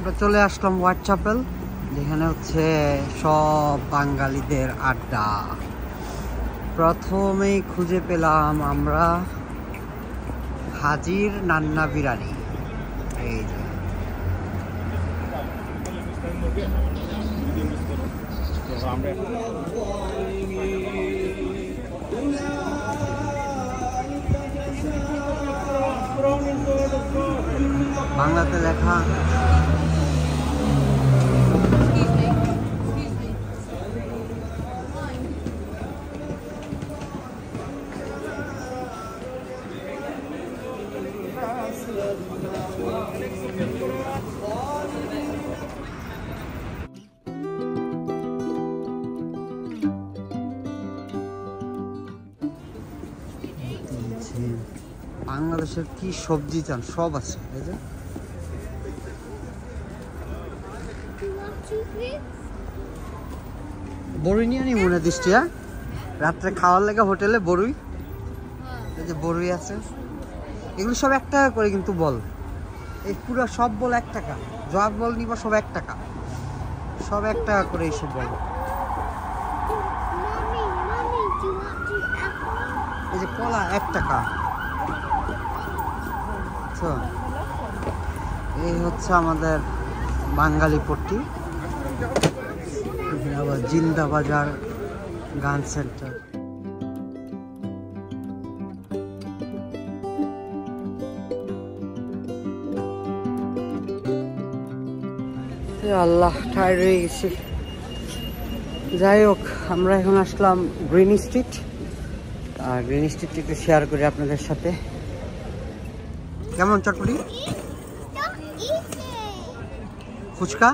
আমরা চলে আসলাম white chapel, যেখানে হচ্ছে সব বাঙালিদের আড্ডা। প্রথমেই খুঁজে পেলাম আমরা হাজির নান্না বিরিয়ানি। এই যে বাংলাতে লেখা বাংলাদেশের কি সবজি চান সব আছে। এই যে বড়ই নিয়ে নি মনে দৃষ্টি, হ্যাঁ রাত্রে খাওয়ার লেগে হোটেলে বড়ই, এই যে বড়ই আছে। এগুলো সব 1 টাকা করে কিন্তু বল, এই পুরো সব বল 1 টাকা। জব বল নিবা সব 1 টাকা, সব 1 টাকা করে এইসব বল। এই যে কলা 1 টাকা। এই হচ্ছে আমাদের বাঙালি পট্টি। আবার জিন্দা বাজার গান সেন্টার। আল্লাহ টায়ার্ড হয়ে গেছি। যাই হোক, আমরা এখন আসলাম গ্রিন স্ট্রিট। আর গ্রিন স্ট্রিট একটু শেয়ার করি আপনাদের সাথে। কেমন চটপটি, ফুচকা?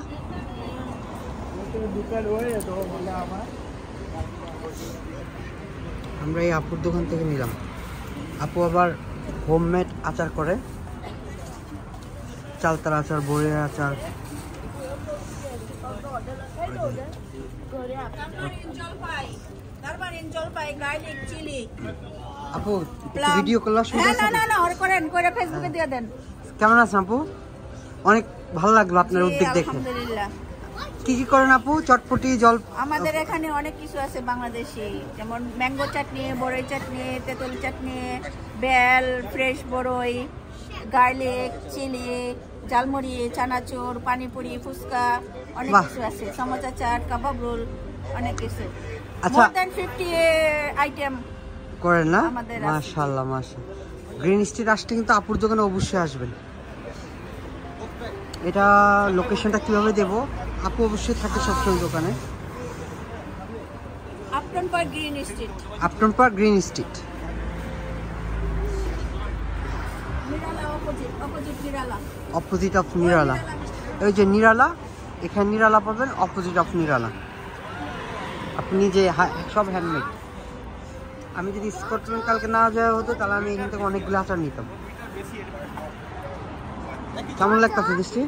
আমরা এই আপুর দোকান থেকে নিলাম। আপু আবার হোমমেড আচার করে, চালতার আচার, বড়ির আচার। আপু ভিডিও করলাম, ফেসবুকে দিয়ে দেন। কেমন আছেন আপু? অনেক ভালো লাগলো আপনার উদ্যোগ দেখে। কি কি করেন আপু? চটপটি, জল? আমাদের এখানে অনেক কিছু আছে বাংলাদেশি, যেমন ম্যাঙ্গো চাটনি, বড়ই চাটনি, তেঁতুল চাটনি, বেল, ফ্রেশ বড়ই, গার্লিক, চিলি, ঝালমুড়ি, চানাচুর, পানিপুরি, ফুচকা, অনেক কিছু আছে। সমোসা চাট, কাবাব রোল, অনেক কিছু। আচ্ছা, 50 আইটেম করেন না? মাশাআল্লাহ মাশাআল্লাহ। গ্রিন স্ট্রিট আসলে কিন্তু আপুর দোকানে অবশ্যই আসবেন। এটা লোকেশনটা কিভাবে দেব? আপু অবশ্যই থাকে সবসময় দোকানে। Upton Park Green Street. Upton Park Green Street, opposite of Nirala. ওই যে নিরালা, এখানে নিরালা পাবেন, অপোজিট অফ নিরালা। আপনি যে সব হ্যান্ডমেড। আমি যদি স্কটল্যান্ড কালকে না যাওয়া হতো, তাহলে আমি এখান থেকে অনেকগুলো আচার নিতাম। কেমন লাগতেছে দৃষ্টি?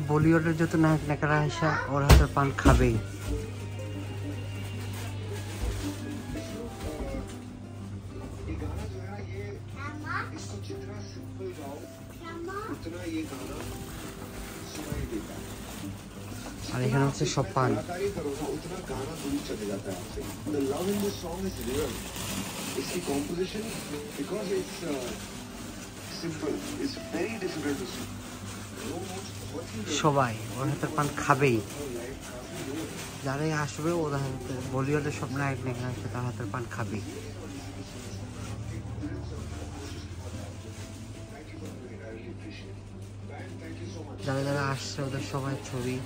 বলিউডের যত নায়ক নায়িকারা আসা ওর হাতের পান খাবেই। আর এখানে হচ্ছে সব পান। সবাই ওর হাতের পান খাবেই, যারাই আসবে ওরা বলিউডের সব নায়ক নায়িকা আসবে তার হাতের পান খাবেই। যারা যারা আসছে ওদের সবাই ছবি।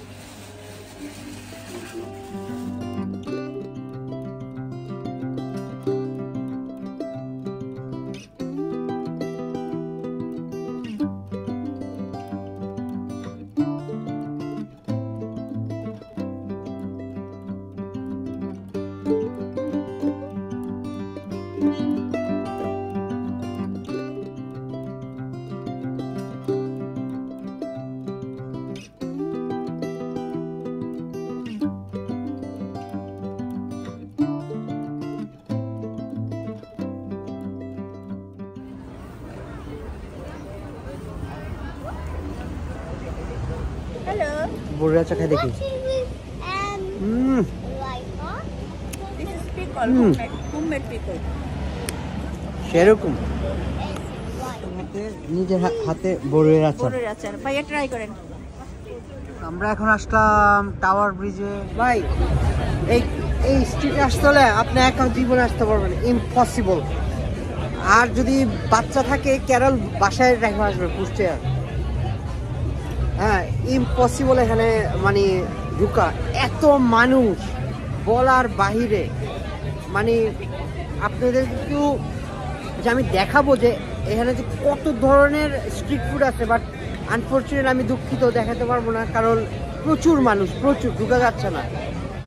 Hello. বড়িয়া চা খাই দেখি। This is pickle, homemade pickle. সেরকম নিজের হাতে বড়ির আচার। বড়ির আচার ভাইয়া ট্রাই করেন। আমরা এখন আসলাম টাওয়ার ব্রিজে। ভাই এই এই স্ট্রিটে আসতে হলে আপনি একা জীবনে আসতে পারবেন, ইম্পসিবল। আর যদি বাচ্চা থাকে কেরল বাসায় রেখে আসবে কুষ্টিয়া। হ্যাঁ ইম্পসিবল এখানে মানে ঢুকা, এত মানুষ বলার বাহিরে। মানে আপনাদের একটু যে আমি দেখাবো যে এখানে যে কত ধরনের স্ট্রিট ফুড আছে, বাট আনফর্চুনেটলি আমি দুঃখিত দেখাতে পারবো না, কারণ প্রচুর মানুষ, প্রচুর ঢুকা যাচ্ছে না।